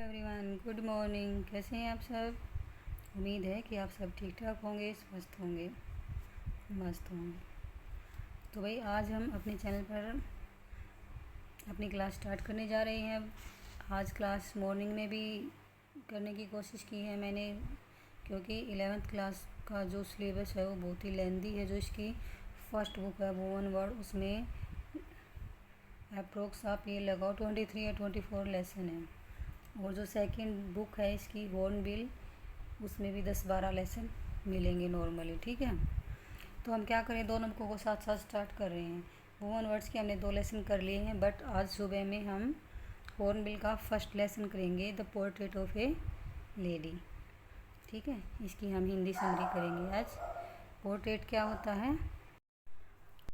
Everyone, good morning. कैसे हैं आप सब? उम्मीद है कि आप सब ठीक ठाक होंगे, स्वस्थ होंगे, मस्त होंगे। तो भाई आज हम अपने चैनल पर अपनी क्लास स्टार्ट करने जा रहे हैं। आज क्लास मॉर्निंग में भी करने की कोशिश की है मैंने, क्योंकि 11th क्लास का जो सिलेबस है वो बहुत ही लेंदी है। जो इसकी फर्स्ट बुक है वुमन वर्ड, उसमें अप्रोक्स आप ये लगाओ 23 या 24 लेसन है। और जो सेकंड बुक है इसकी हॉर्नबिल, उसमें भी 10-12 लेसन मिलेंगे नॉर्मली। ठीक है, तो हम क्या करें, दोनों बुकों को साथ साथ स्टार्ट कर रहे हैं। वुमन वर्ड्स के हमने 2 लेसन कर लिए हैं, बट आज सुबह में हम हॉर्नबिल का फर्स्ट लेसन करेंगे, the portrait of A lady. ठीक है, इसकी हम हिंदी समरी करेंगे आज। पोर्ट्रेट क्या होता है?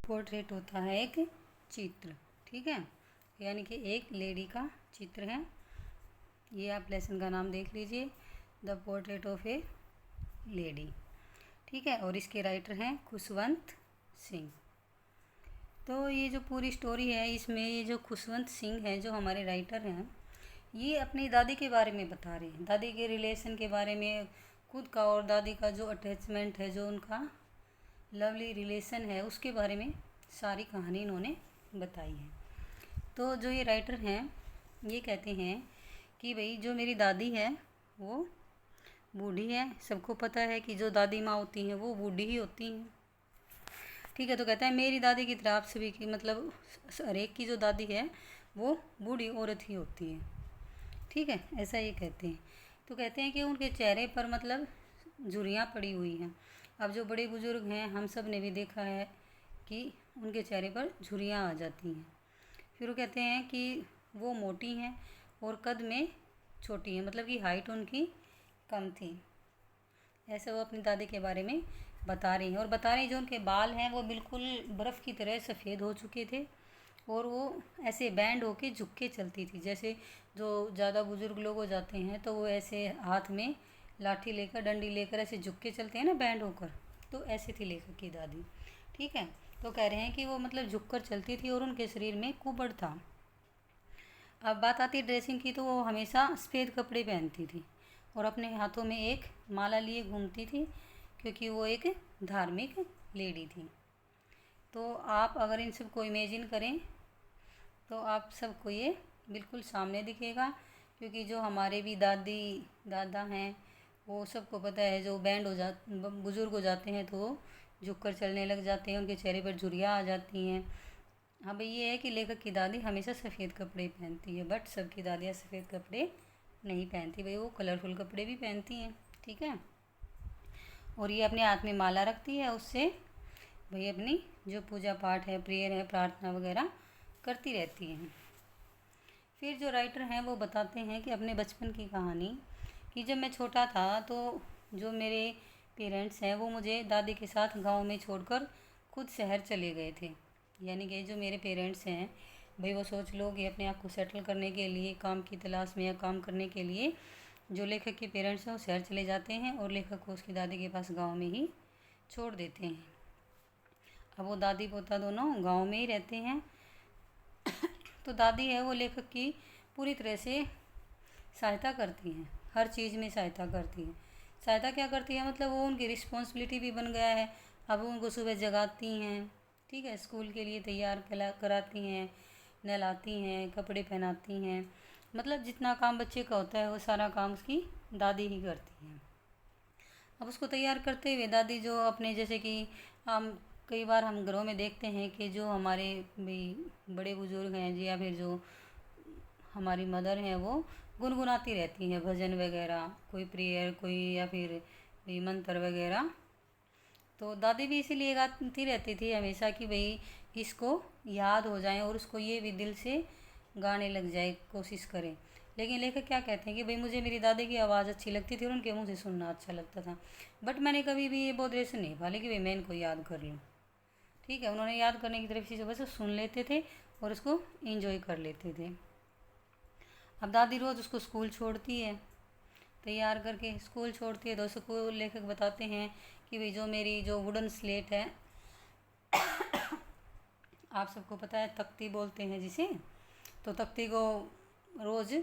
पोर्ट्रेट होता है एक चित्र। ठीक है, यानी कि एक लेडी का चित्र है। ये आप लेसन का नाम देख लीजिए, the portrait of A lady. ठीक है, और इसके राइटर हैं खुशवंत सिंह। तो ये जो पूरी स्टोरी है, इसमें ये जो खुशवंत सिंह है, जो हमारे राइटर हैं, ये अपनी दादी के बारे में बता रहे हैं, दादी के रिलेशन के बारे में, खुद का और दादी का जो अटैचमेंट है, जो उनका लवली रिलेशन है, उसके बारे में सारी कहानी इन्होंने बताई है। तो जो ये राइटर हैं ये कहते हैं कि भाई जो मेरी दादी है वो बूढ़ी है। सबको पता है कि जो दादी माँ होती हैं वो बूढ़ी ही होती हैं। ठीक है, तो कहता है मेरी दादी की तरह आप सभी की, मतलब हर एक की जो दादी है वो बूढ़ी औरत ही होती है। ठीक है, ऐसा ये कहते हैं। तो कहते हैं कि उनके चेहरे पर मतलब झुर्रियाँ पड़ी हुई हैं। अब जो बड़े बुजुर्ग हैं, हम सब ने भी देखा है कि उनके चेहरे पर झुर्रियाँ आ जाती हैं। फिर वो कहते हैं कि वो मोटी हैं और कद में छोटी हैं, मतलब कि हाइट उनकी कम थी। ऐसे वो अपनी दादी के बारे में बता रही हैं, और बता रही हैं जो उनके बाल हैं वो बिल्कुल बर्फ़ की तरह सफ़ेद हो चुके थे, और वो ऐसे बैंड होके झुक के चलती थी। जैसे जो ज़्यादा बुजुर्ग लोग हो जाते हैं तो वो ऐसे हाथ में लाठी लेकर, डंडी लेकर ऐसे झुक के चलते हैं ना, बैंड होकर, तो ऐसे थी लेखक की दादी। ठीक है, तो कह रहे हैं कि वो मतलब झुक कर चलती थी और उनके शरीर में कुबड़ था। अब बात आती है ड्रेसिंग की, तो वो हमेशा सफ़ेद कपड़े पहनती थी और अपने हाथों में एक माला लिए घूमती थी, क्योंकि वो एक धार्मिक लेडी थी। तो आप अगर इन सब को इमेजिन करें तो आप सबको ये बिल्कुल सामने दिखेगा, क्योंकि जो हमारे भी दादी दादा हैं वो सबको पता है, जो बैंड हो जा बुज़ुर्ग हो जाते हैं तो वो झुक कर चलने लग जाते हैं, उनके चेहरे पर झुर्रियाँ आ जाती हैं। हाँ भाई, ये है कि लेखक की दादी हमेशा सफ़ेद कपड़े पहनती है, बट सबकी दादियाँ सफ़ेद कपड़े नहीं पहनती भाई, वो कलरफुल कपड़े भी पहनती हैं। ठीक है, और ये अपने हाथ में माला रखती है, उससे भाई अपनी जो पूजा पाठ है, प्रेयर है, प्रार्थना वगैरह करती रहती हैं। फिर जो राइटर हैं वो बताते हैं कि अपने बचपन की कहानी, कि जब मैं छोटा था तो जो मेरे पेरेंट्स हैं वो मुझे दादी के साथ गांव में छोड़कर खुद शहर चले गए थे। यानी कि जो मेरे पेरेंट्स हैं भाई, वो सोच लो कि अपने आप को सेटल करने के लिए, काम की तलाश में या काम करने के लिए, जो लेखक के पेरेंट्स हैं वो शहर चले जाते हैं और लेखक को उसकी दादी के पास गांव में ही छोड़ देते हैं। अब वो दादी पोता दोनों गांव में ही रहते हैं। तो दादी है वो लेखक की पूरी तरह से सहायता करती हैं, हर चीज़ में सहायता करती हैं। सहायता क्या करती है, मतलब वो उनकी रिस्पॉन्सिबिलिटी भी बन गया है। अब वो उनको सुबह जगाती हैं, ठीक है, स्कूल के लिए तैयार कराती हैं, नहलाती हैं, कपड़े पहनाती हैं, मतलब जितना काम बच्चे का होता है वो सारा काम उसकी दादी ही करती हैं। अब उसको तैयार करते हुए दादी जो अपने, जैसे कि हम कई बार हम घरों में देखते हैं कि जो हमारे भी बड़े बुजुर्ग हैं जी, या फिर जो हमारी मदर हैं, वो गुनगुनाती रहती हैं भजन वगैरह, कोई प्रेयर, कोई या फिर भी मंत्र वगैरह। तो दादी भी इसीलिए गाती रहती थी हमेशा कि भाई इसको याद हो जाए और उसको ये भी दिल से गाने लग जाए, कोशिश करें। लेकिन लेखक क्या कहते हैं कि भाई मुझे मेरी दादी की आवाज़ अच्छी लगती थी और उनके मुँह से सुनना अच्छा लगता था, बट मैंने कभी भी ये बॉदरेशन नहीं पाली कि भाई मैं इनको याद कर लूँ। ठीक है, उन्होंने याद करने की तरफ से बस सुन लेते थे और उसको एंजॉय कर लेते थे। अब दादी रोज़ उसको स्कूल छोड़ती है, तैयार करके स्कूल छोड़ती है। दोस्तों को लेखक बताते हैं कि भाई जो मेरी जो वुडन स्लेट है, आप सबको पता है तख्ती बोलते हैं जिसे, तो तख्ती को रोज़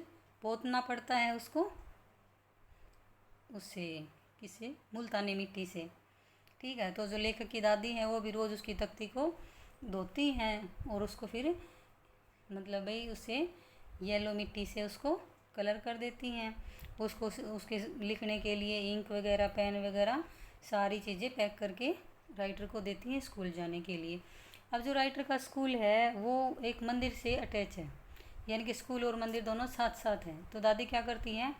पोतना पड़ता है उसको, उससे किसे, मुल्तानी मिट्टी से। ठीक है, तो जो लेखक की दादी है वो भी रोज़ उसकी तख्ती को धोती हैं और उसको फिर मतलब भाई उससे येलो मिट्टी से उसको कलर कर देती हैं। उसको उसके लिखने के लिए इंक वगैरह, पेन वगैरह सारी चीज़ें पैक करके राइटर को देती हैं स्कूल जाने के लिए। अब जो राइटर का स्कूल है वो एक मंदिर से अटैच है, यानी कि स्कूल और मंदिर दोनों साथ साथ हैं। तो दादी क्या करती हैं,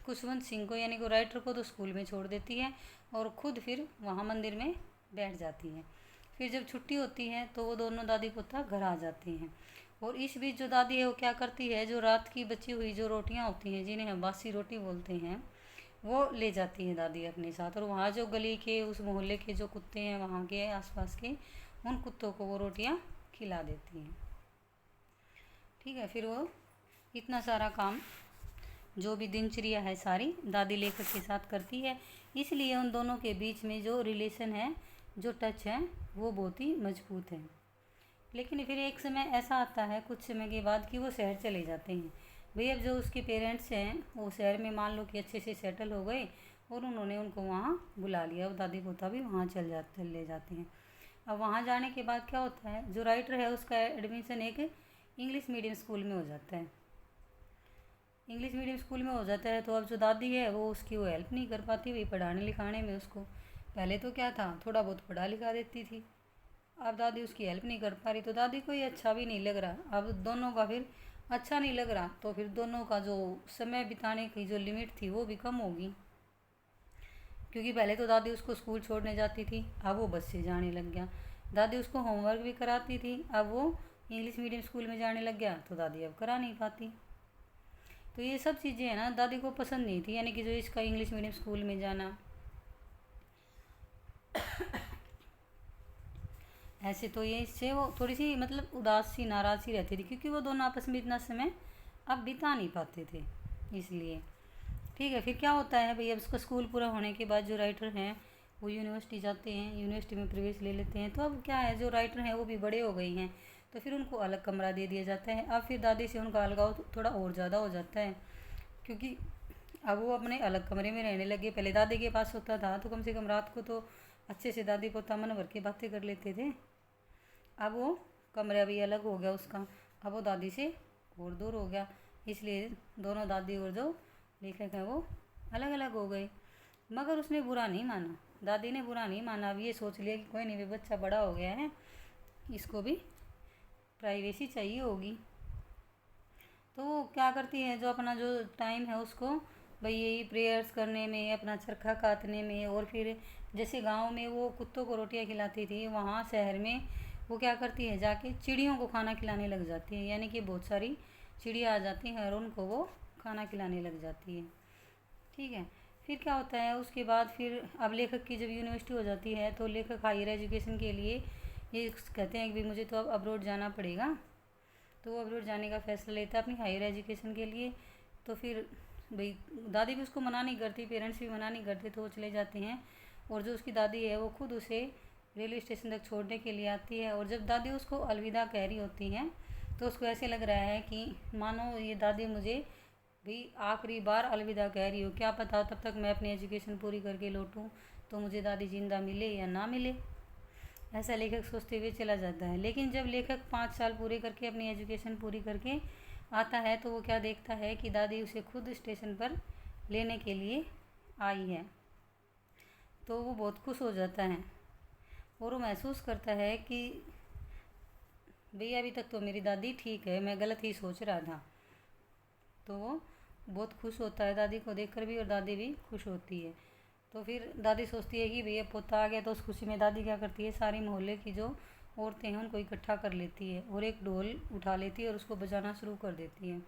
खुशवंत सिंह को यानी कि राइटर को तो स्कूल में छोड़ देती है और ख़ुद फिर वहाँ मंदिर में बैठ जाती है। फिर जब छुट्टी होती है तो वो दोनों दादी पोता घर आ जाते हैं। और इस बीच जो दादी है वो क्या करती है, जो रात की बची हुई जो रोटियां होती हैं जिन्हें हम बासी रोटी बोलते हैं, वो ले जाती है दादी अपने साथ। और वहाँ जो गली के उस मोहल्ले के जो कुत्ते हैं वहाँ के आसपास के, उन कुत्तों को वो रोटियां खिला देती हैं। ठीक है, फिर वो इतना सारा काम जो भी दिनचर्या है सारी दादी लेखक के साथ करती है। इसलिए उन दोनों के बीच में जो रिलेशन है, जो टच है, वो बहुत ही मजबूत है। लेकिन फिर एक समय ऐसा आता है कुछ समय के बाद कि वो शहर चले जाते हैं। भाई अब जो उसके पेरेंट्स हैं वो शहर में मान लो कि अच्छे से सेटल हो गए और उन्होंने उनको वहाँ बुला लिया, और दादी पोता भी वहाँ चले जाते हैं। अब वहाँ जाने के बाद क्या होता है, जो राइटर है उसका एडमिशन एक इंग्लिश मीडियम स्कूल में हो जाता है। इंग्लिश मीडियम स्कूल में हो जाता है तो अब जो दादी है वो उसकी वो हेल्प नहीं कर पाती भाई पढ़ाने लिखाने में उसको। पहले तो क्या था, थोड़ा बहुत पढ़ा लिखा देती थी, अब दादी उसकी हेल्प नहीं कर पा रही तो दादी को ये अच्छा भी नहीं लग रहा। अब दोनों का फिर अच्छा नहीं लग रहा तो फिर दोनों का जो समय बिताने की जो लिमिट थी वो भी कम होगी। क्योंकि पहले तो दादी उसको स्कूल छोड़ने जाती थी, अब वो बस से जाने लग गया। दादी उसको होमवर्क भी कराती थी, अब वो इंग्लिश मीडियम स्कूल में जाने लग गया तो दादी अब करा नहीं पाती। तो ये सब चीज़ें हैं ना दादी को पसंद नहीं थी, यानी कि जो इसका इंग्लिश मीडियम स्कूल में जाना, ऐसे तो ये इससे वो थोड़ी सी मतलब उदास सी नाराज़ सी रहती थी, क्योंकि वो दोनों आपस में इतना समय अब बिता नहीं पाते थे इसलिए। ठीक है, फिर क्या होता है भाई, अब उसका स्कूल पूरा होने के बाद जो राइटर हैं वो यूनिवर्सिटी जाते हैं, यूनिवर्सिटी में प्रवेश ले लेते हैं। तो अब क्या है, जो राइटर हैं वो भी बड़े हो गई हैं तो फिर उनको अलग कमरा दे दिया जाता है। अब फिर दादी से उनका अलगाव थोड़ा और ज़्यादा हो जाता है, क्योंकि अब वो अपने अलग कमरे में रहने लगे। पहले दादी के पास होता था तो कम से कम रात को तो अच्छे से दादी पोता मन भर के बातें कर लेते थे। अब वो कमरा भी अलग हो गया उसका, अब वो दादी से और दूर हो गया, इसलिए दोनों दादी और जो लेखक हैं वो अलग अलग हो गए। मगर उसने बुरा नहीं माना, दादी ने बुरा नहीं माना। अब ये सोच लिया कि कोई नहीं, वे बच्चा बड़ा हो गया है, इसको भी प्राइवेसी चाहिए होगी। तो वो क्या करती है, जो अपना जो टाइम है उसको भाई यही प्रेयर्स करने में, अपना चरखा काटने में, और फिर जैसे गांव में वो कुत्तों को रोटियां खिलाती थी, वहाँ शहर में वो क्या करती है, जाके चिड़ियों को खाना खिलाने लग जाती है। यानी कि बहुत सारी चिड़िया आ जाती हैं और उनको वो खाना खिलाने लग जाती है। ठीक है, फिर क्या होता है उसके बाद, फिर अब लेखक की जब यूनिवर्सिटी हो जाती है तो लेखक हायर एजुकेशन के लिए ये कहते हैं कि मुझे तो अब अब्रॉड जाना पड़ेगा। तो वो अब्रॉड जाने का फ़ैसला लेता है अपनी हायर एजुकेशन के लिए। तो फिर भाई दादी भी उसको मना नहीं करती, पेरेंट्स भी मना नहीं करते, तो वो चले जाते हैं। और जो उसकी दादी है वो खुद उसे रेलवे स्टेशन तक छोड़ने के लिए आती है। और जब दादी उसको अलविदा कह रही होती हैं तो उसको ऐसे लग रहा है कि मानो ये दादी मुझे भी आखिरी बार अलविदा कह रही हो, क्या पता तब तक मैं अपनी एजुकेशन पूरी करके लौटूं तो मुझे दादी जिंदा मिले या ना मिले। ऐसा लेखक सोचते हुए चला जाता है। लेकिन जब लेखक 5 साल पूरे करके अपनी एजुकेशन पूरी करके आता है तो वो क्या देखता है कि दादी उसे खुद स्टेशन पर लेने के लिए आई है। तो वो बहुत खुश हो जाता है और वो महसूस करता है कि भैया अभी तक तो मेरी दादी ठीक है, मैं गलत ही सोच रहा था। तो वो बहुत खुश होता है दादी को देखकर भी, और दादी भी खुश होती है। तो फिर दादी सोचती है कि भैया पोता आ गया, तो उस खुशी में दादी क्या करती है, सारी मोहल्ले की जो औरतें हैं उनको इकट्ठा कर लेती है और एक ढोल उठा लेती है और उसको बजाना शुरू कर देती है।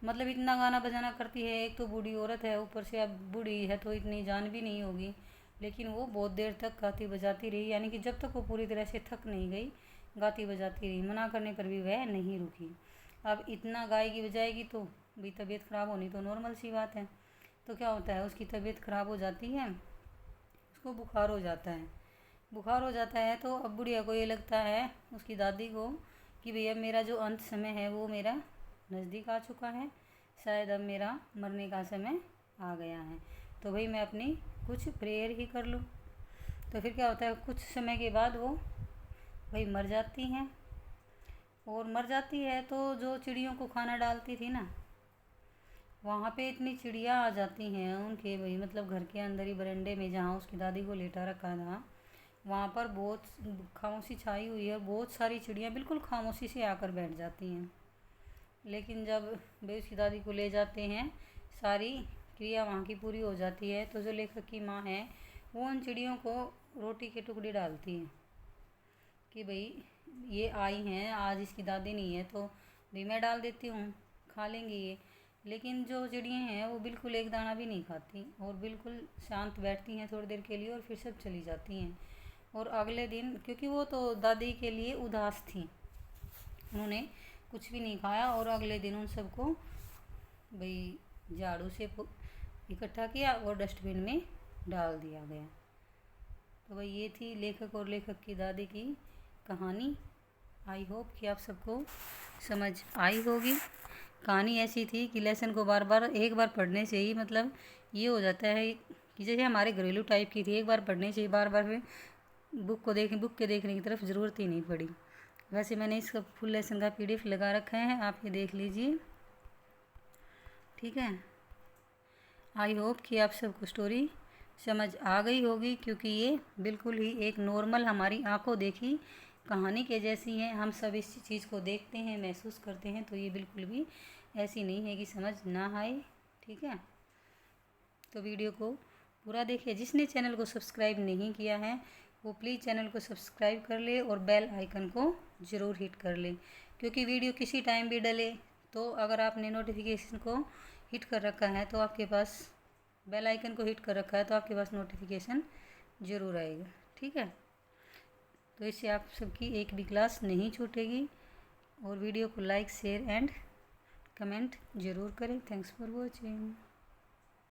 मतलब इतना गाना बजाना करती है, एक तो बूढ़ी औरत है, ऊपर से अब बूढ़ी है तो इतनी जान भी नहीं होगी, लेकिन वो बहुत देर तक गाती बजाती रही, यानी कि जब तक वो पूरी तरह से थक नहीं गई गाती बजाती रही। मना करने पर भी वह नहीं रुकी। अब इतना गाएगी बजाएगी तो भी तबीयत ख़राब होनी तो नॉर्मल सी बात है। तो क्या होता है, उसकी तबीयत ख़राब हो जाती है, उसको बुखार हो जाता है। बुखार हो जाता है तो अब बुढ़िया को ये लगता है, उसकी दादी को, कि भैया मेरा जो अंत समय है वो मेरा नज़दीक आ चुका है, शायद अब मेरा मरने का समय आ गया है, तो भाई मैं अपनी कुछ प्रेयर ही कर लूँ। तो फिर क्या होता है, कुछ समय के बाद वो भाई मर जाती हैं। और मर जाती है तो जो चिड़ियों को खाना डालती थी ना, वहाँ पे इतनी चिड़िया आ जाती हैं उनके भाई, मतलब घर के अंदर ही बरंडे में जहाँ उसकी दादी को लेटा रखा था, वहाँ पर बहुत खामोशी छाई हुई है। बहुत सारी चिड़ियाँ बिल्कुल खामोशी से आकर बैठ जाती हैं। लेकिन जब वे उसकी दादी को ले जाते हैं, सारी क्रिया वहाँ की पूरी हो जाती है, तो जो लेखक की माँ है वो उन चिड़ियों को रोटी के टुकड़े डालती हैं कि भाई ये आई हैं, आज इसकी दादी नहीं है तो भी मैं डाल देती हूँ, खा लेंगी ये। लेकिन जो चिड़ियाँ हैं वो बिल्कुल एक दाना भी नहीं खाती और बिल्कुल शांत बैठती हैं थोड़ी देर के लिए और फिर सब चली जाती हैं। और अगले दिन, क्योंकि वो तो दादी के लिए उदास थी, उन्होंने कुछ भी नहीं खाया और अगले दिन उन सबको भाई झाड़ू से इकट्ठा किया और डस्टबिन में डाल दिया गया। तो भाई ये थी लेखक और लेखक की दादी की कहानी। आई होप कि आप सबको समझ आई होगी। कहानी ऐसी थी कि लेसन को बार बार एक बार पढ़ने से ही मतलब ये हो जाता है कि जैसे हमारे घरेलू टाइप की थी, एक बार पढ़ने से ही बार बार फिर बुक के देखने की तरफ ज़रूरत ही नहीं पड़ी। वैसे मैंने इसका फुल लेसन का PDF लगा रखा है, आप ये देख लीजिए, ठीक है। आई होप कि आप सबको स्टोरी समझ आ गई होगी, क्योंकि ये बिल्कुल ही एक नॉर्मल हमारी आंखों देखी कहानी के जैसी है। हम सब इस चीज़ को देखते हैं, महसूस करते हैं, तो ये बिल्कुल भी ऐसी नहीं है कि समझ ना आए, ठीक है। तो वीडियो को पूरा देखिए। जिसने चैनल को सब्सक्राइब नहीं किया है वो प्लीज़ चैनल को सब्सक्राइब कर ले और बेल आइकन को ज़रूर हिट कर ले, क्योंकि वीडियो किसी टाइम भी डले तो अगर आपने नोटिफिकेशन को हिट कर रखा है तो आपके पास, बेल आइकन को हिट कर रखा है तो आपके पास नोटिफिकेशन ज़रूर आएगा, ठीक है। तो इससे आप सबकी एक भी क्लास नहीं छूटेगी। और वीडियो को लाइक, शेयर एंड कमेंट ज़रूर करें। Thanks for watching.